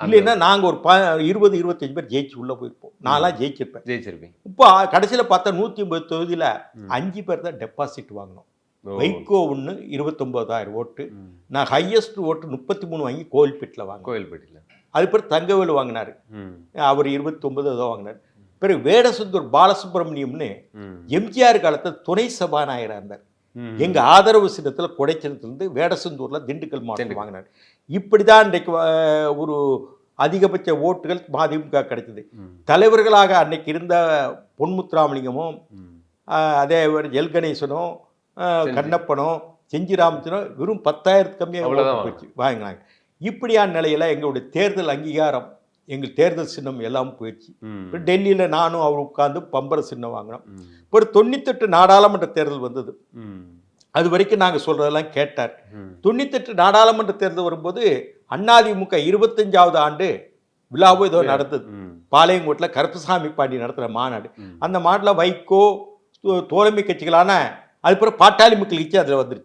இல்லைன்னா நாங்கள் ஒரு 20-25 பேர் ஜெயிச்சு உள்ளே போயிருப்போம். நான்லாம் ஜெயிச்சிருப்பேன். இப்போ கடைசியில் பார்த்தா 150 தொகுதியில் 5 பேர் தான் டெபாசிட் வாங்கினோம். வைகோ ஒன்று 29,000 ஓட்டு. நான் ஹையஸ்ட் ஓட்டு 33 வாங்கி கோயில்பேட்டில் வாங்கினேன். கோயில்பேட்டில் அது பிறகு தங்கவேலு வாங்கினார். அவர் 29 ஏதோ வாங்கினார். பிறகு வேடசுந்தூர் பாலசுப்ரமணியம்னு எம்ஜிஆர் காலத்தில் துணை சபாநாயகராக இருந்தார். எங்கள் ஆதரவு சின்னத்தில் கொடைச்சினத்துலேருந்து வேடசுந்தூரில் திண்டுக்கல் மாவட்டம் வாங்கினார். இப்படி தான் இன்றைக்கு ஒரு அதிகபட்ச ஓட்டுகள் மதிமுக கிடைத்தது. தலைவர்களாக அன்னைக்கு இருந்த பொன்முத்துராமலிங்கமும் அதே எல் கணேசனும் கண்ணப்பனும் செஞ்சி ராமச்சனும் வெறும் 10,000 கம்மியாக போச்சு வாங்கினாங்க. இப்படியான நிலையில் எங்களுடைய தேர்தல் அங்கீகாரம், எங்கள் தேர்தல் சின்னம் எல்லாம் போயிடுச்சு. டெல்லியில் நானும் அவர் உட்கார்ந்து பம்பர சின்னம் வாங்கினோம். ஒரு 98 நாடாளுமன்ற தேர்தல் வந்தது. அது வரைக்கும் நாங்கள் சொல்கிறதெல்லாம் கேட்டார். 98 நாடாளுமன்ற தேர்தல் வரும்போது அதிமுக 25வது ஆண்டு விழாவோ ஏதோ நடந்தது. பாளையங்கோட்டில் கருப்பசாமி பாண்டி நடத்துகிற மாநாடு. அந்த மாநாட்டில் வைகோ தோழமை கட்சிகளான அதுக்கப்புறம் பாட்டாளி மக்கள் கட்சி அதில் வந்துருச்சு.